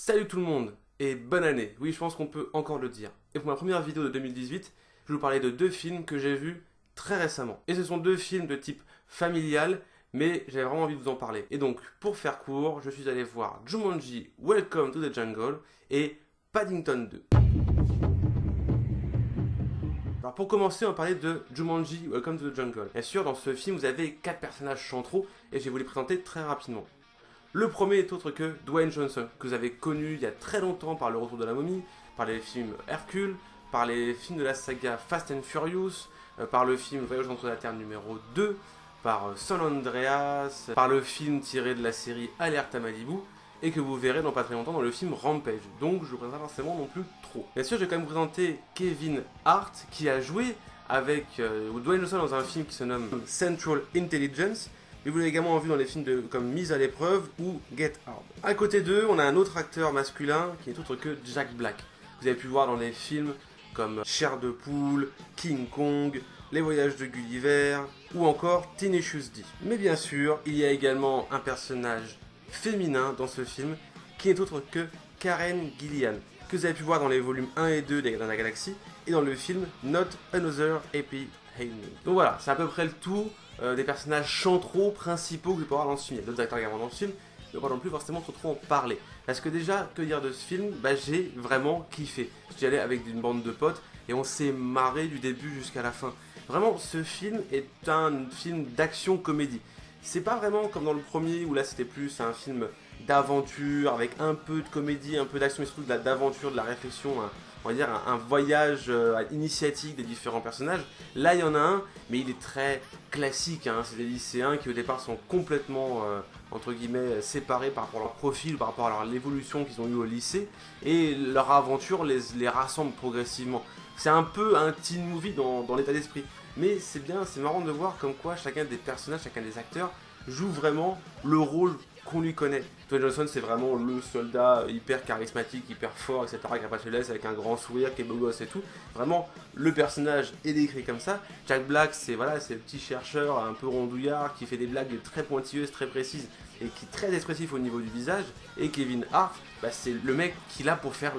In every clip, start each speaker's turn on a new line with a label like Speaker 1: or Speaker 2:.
Speaker 1: Salut tout le monde et bonne année, oui je pense qu'on peut encore le dire. Et pour ma première vidéo de 2018, je vais vous parler de deux films que j'ai vus très récemment. Et ce sont deux films de type familial, mais j'avais vraiment envie de vous en parler. Et donc, pour faire court, je suis allé voir Jumanji Welcome to the Jungle et Paddington 2. Alors pour commencer, on va parler de Jumanji Welcome to the Jungle. Bien sûr, dans ce film, vous avez 4 personnages centraux et je vais vous les présenter très rapidement. Le premier est autre que Dwayne Johnson, que vous avez connu il y a très longtemps par Le Retour de la Momie, par les films Hercule, par les films de la saga Fast and Furious, par le film Voyage entre la Terre numéro 2, par San Andreas, par le film tiré de la série Alerte à Malibu, et que vous verrez dans pas très longtemps dans le film Rampage. Donc je ne vous présente pas forcément non plus trop. Bien sûr, je vais quand même vous présenter Kevin Hart, qui a joué avec Dwayne Johnson dans un film qui se nomme Central Intelligence, mais vous l'avez également vu dans les films comme Mise à l'épreuve ou Get Hard. À côté d'eux, on a un autre acteur masculin qui est autre que Jack Black. Vous avez pu voir dans les films comme Chair de poule, King Kong, Les voyages de Gulliver ou encore Tenacious D. Mais bien sûr, il y a également un personnage féminin dans ce film qui est autre que Karen Gillian, que vous avez pu voir dans les volumes 1 et 2 des Gardiens de la Galaxie et dans le film Not Another Happy Ending. Donc voilà, c'est à peu près le tout des personnages centraux, principaux que vous pouvez voir dans ce film. Il y a d'autres acteurs également dans ce film, mais on va non plus forcément trop en parler. Parce que déjà, que dire de ce film, j'ai vraiment kiffé. J'y allais avec une bande de potes et on s'est marré du début jusqu'à la fin. Vraiment, ce film est un film d'action-comédie. C'est pas vraiment comme dans le premier où là c'était plus un film d'aventure avec un peu de comédie, un peu d'action, mais surtout d'aventure, de la réflexion, on va dire un voyage initiatique des différents personnages. Là il y en a un, mais il est très classique, hein. C'est des lycéens qui au départ sont complètement entre guillemets séparés par rapport à leur profil, par rapport à l'évolution qu'ils ont eu au lycée, et leur aventure les rassemble progressivement. C'est un peu un teen movie dans l'état d'esprit. Mais c'est bien, c'est marrant de voir comme quoi chacun des personnages, chacun des acteurs joue vraiment le rôle qu'on lui connaît. Dwayne Johnson, c'est vraiment le soldat hyper charismatique, hyper fort, etc. qui a pas de laisse, avec un grand sourire, qui est beau gosse et tout. Vraiment, le personnage est décrit comme ça. Jack Black, c'est voilà, c'est le petit chercheur un peu rondouillard qui fait des blagues très pointilleuses, très précises et qui est très expressif au niveau du visage. Et Kevin Hart, c'est le mec qui est là pour faire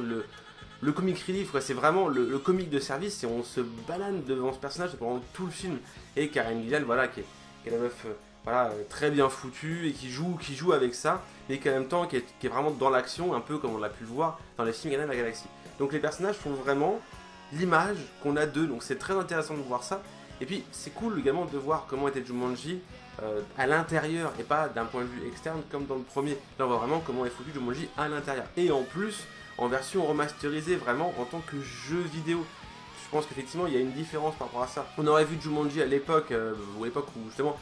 Speaker 1: le comic relief, c'est vraiment le comique de service et on se balade devant ce personnage pendant tout le film. Et Karen Gillian, voilà, qui est la meuf voilà, très bien foutue et qui joue avec ça, mais qui en même temps qui est vraiment dans l'action, un peu comme on l'a pu le voir dans les films Gardiens de la Galaxie. Donc les personnages font vraiment l'image qu'on a d'eux, donc c'est très intéressant de voir ça. Et puis c'est cool également de voir comment était Jumanji à l'intérieur et pas d'un point de vue externe comme dans le premier. Là on voit vraiment comment est foutu Jumanji à l'intérieur. Et en plus, en version remasterisée, vraiment en tant que jeu vidéo. Je pense qu'effectivement il y a une différence par rapport à ça. On aurait vu Jumanji à l'époque, où justement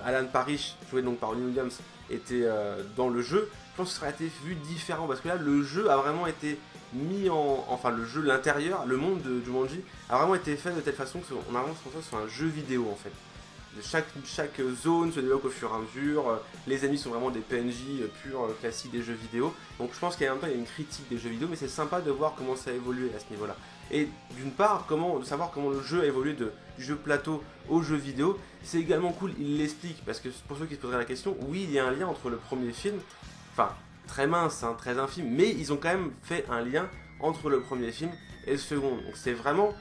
Speaker 1: Alan Parrish, joué donc par Robin Williams, était dans le jeu. Je pense que ça aurait été vu différent parce que là le jeu a vraiment été mis enfin le jeu, l'intérieur, le monde de Jumanji a vraiment été fait de telle façon qu'on avance comme ça sur un jeu vidéo en fait. Chaque zone se développe au fur et à mesure, les ennemis sont vraiment des PNJ purs classiques des jeux vidéo. Donc je pense qu'en même temps il y a une critique des jeux vidéo, mais c'est sympa de voir comment ça a évolué à ce niveau-là. Et d'une part, de savoir comment le jeu a évolué du jeu plateau au jeu vidéo, c'est également cool, il l'explique, parce que pour ceux qui se poseraient la question, oui il y a un lien entre le premier film, enfin très mince, hein, très infime, mais ils ont quand même fait un lien entre le premier film et le second. Donc c'est vraiment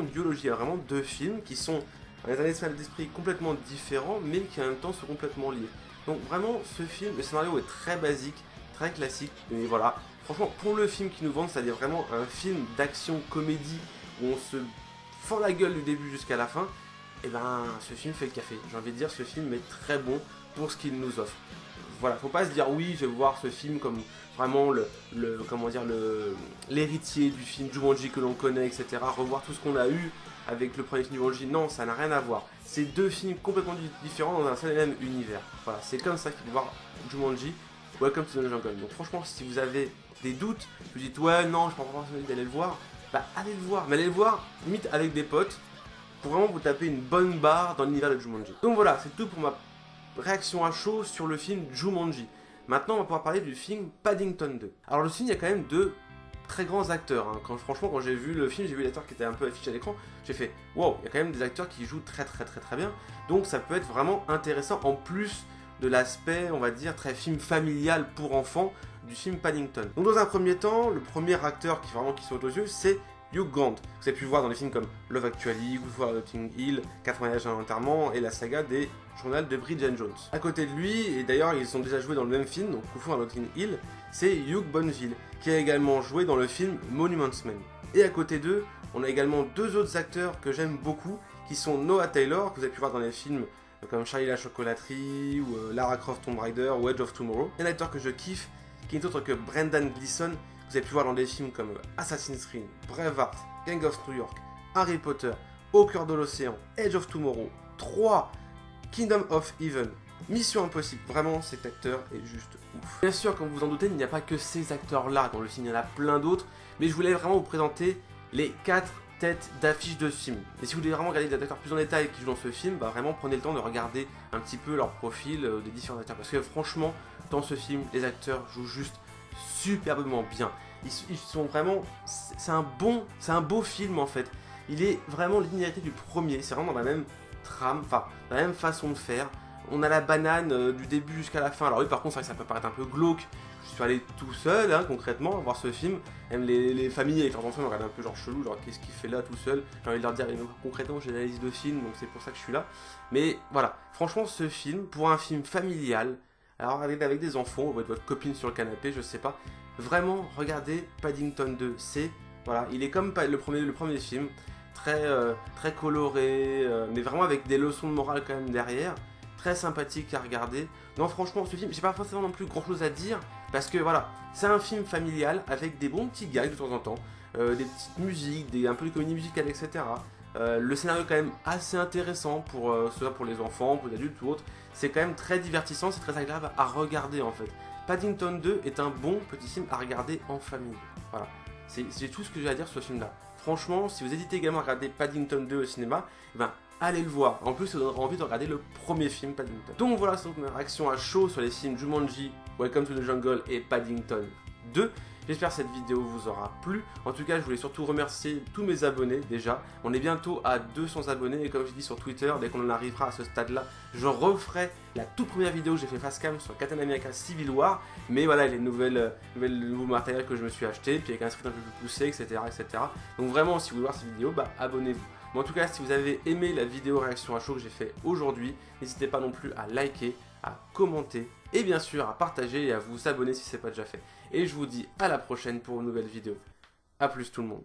Speaker 1: une duologie, il y a vraiment deux films qui sont un état d'esprit complètement différent, mais qui en même temps sont complètement liés. Donc vraiment, ce film, le scénario est très basique, très classique, mais voilà, franchement, pour le film qu'ils nous vendent, c'est-à-dire vraiment un film d'action-comédie où on se fend la gueule du début jusqu'à la fin, et ce film fait le café. J'ai envie de dire, ce film est très bon pour ce qu'il nous offre. Voilà, faut pas se dire oui, je vais voir ce film comme vraiment l'héritier du film Jumanji que l'on connaît, etc. Revoir tout ce qu'on a eu avec le premier film Jumanji, non, ça n'a rien à voir. C'est deux films complètement différents dans un seul et même univers. Voilà, c'est comme ça qu'il faut voir Jumanji, Welcome to the Jungle. Donc franchement, si vous avez des doutes, vous dites ouais, non, je prends pas forcément envie d'aller le voir, allez le voir, mais allez le voir limite avec des potes pour vraiment vous taper une bonne barre dans l'univers de Jumanji. Donc voilà, c'est tout pour ma réaction à chaud sur le film Jumanji. Maintenant, on va pouvoir parler du film Paddington 2. Alors le film, il y a quand même deux très grands acteurs. Hein. Franchement, quand j'ai vu le film, j'ai vu les acteurs qui étaient un peu affichés à l'écran. J'ai fait wow, il y a quand même des acteurs qui jouent très bien. Donc ça peut être vraiment intéressant en plus de l'aspect, on va dire, très film familial pour enfants du film Paddington. Donc dans un premier temps, le premier acteur qui saute aux yeux, c'est Hugh Grant. Vous avez pu le voir dans des films comme Love Actually, Good for Notting Hill, 4 mariages à un enterrement et la saga des journaux de Bridget Jones. À côté de lui, et d'ailleurs ils ont déjà joué dans le même film, donc Good for Notting Hill, c'est Hugh Bonneville, qui a également joué dans le film Monuments Men. Et à côté d'eux, on a également deux autres acteurs que j'aime beaucoup, qui sont Noah Taylor, que vous avez pu voir dans les films comme Charlie la chocolaterie, ou Lara Croft Tomb Raider, ou Edge of Tomorrow. Et un acteur que je kiffe, qui n'est autre que Brendan Gleeson, que vous avez pu voir dans des films comme Assassin's Creed, Braveheart, Gang of New York, Harry Potter, Au cœur de l'océan, Edge of Tomorrow, 3, Kingdom of Heaven, Mission Impossible. Vraiment, cet acteur est juste ouf. Bien sûr, comme vous vous en doutez, il n'y a pas que ces acteurs-là dans le film, il y en a plein d'autres, mais je voulais vraiment vous présenter les 4 têtes d'affiche de ce film. Et si vous voulez vraiment regarder des acteurs plus en détail qui jouent dans ce film, bah vraiment prenez le temps de regarder un petit peu leur profil des différents acteurs. Parce que franchement, dans ce film, les acteurs jouent juste superbement bien. Ils sont vraiment... C'est un beau film en fait. Il est vraiment linéarité du premier. C'est vraiment dans la même trame, enfin, dans la même façon de faire. On a la banane du début jusqu'à la fin. Alors oui, par contre, c'est vrai que ça peut paraître un peu glauque. Je suis allé tout seul, hein, concrètement, voir ce film. Même les familles avec leurs enfants me regardent un peu genre chelou, genre qu'est-ce qu'il fait là tout seul. J'ai envie de leur dire, concrètement, j'ai la liste de films, donc c'est pour ça que je suis là. Mais voilà, franchement, ce film, pour un film familial, alors avec des enfants, votre copine sur le canapé, je sais pas, vraiment, regardez Paddington 2. Voilà, il est comme le premier film, très coloré, mais vraiment avec des leçons de morale quand même derrière. Très sympathique à regarder. Non, franchement, ce film, j'ai pas forcément non plus grand chose à dire, parce que voilà, c'est un film familial avec des bons petits gags de temps en temps, des petites musiques, un peu de comédie musicale, etc. Le scénario est quand même assez intéressant pour soit pour les enfants, pour les adultes ou autres. C'est quand même très divertissant, c'est très agréable à regarder en fait. Paddington 2 est un bon petit film à regarder en famille. Voilà, c'est tout ce que j'ai à dire sur ce film-là. Franchement, si vous hésitez également à regarder Paddington 2 au cinéma, ben allez le voir. En plus, ça vous donnera envie de regarder le premier film Paddington. Donc voilà, c'est ma réaction à chaud sur les films Jumanji, Welcome to the Jungle et Paddington 2. J'espère que cette vidéo vous aura plu. En tout cas, je voulais surtout remercier tous mes abonnés déjà. On est bientôt à 200 abonnés et comme je dis sur Twitter, dès qu'on en arrivera à ce stade-là, je referai la toute première vidéo que j'ai fait facecam sur Captain America Civil War. Mais voilà, les nouveaux matériels que je me suis acheté, puis avec un script un peu plus poussé, etc., etc. Donc vraiment, si vous voulez voir cette vidéo, bah abonnez-vous. Mais en tout cas, si vous avez aimé la vidéo réaction à chaud que j'ai fait aujourd'hui, n'hésitez pas non plus à liker, à commenter et bien sûr à partager et à vous abonner si ce n'est pas déjà fait. Et je vous dis à la prochaine pour une nouvelle vidéo. A plus tout le monde.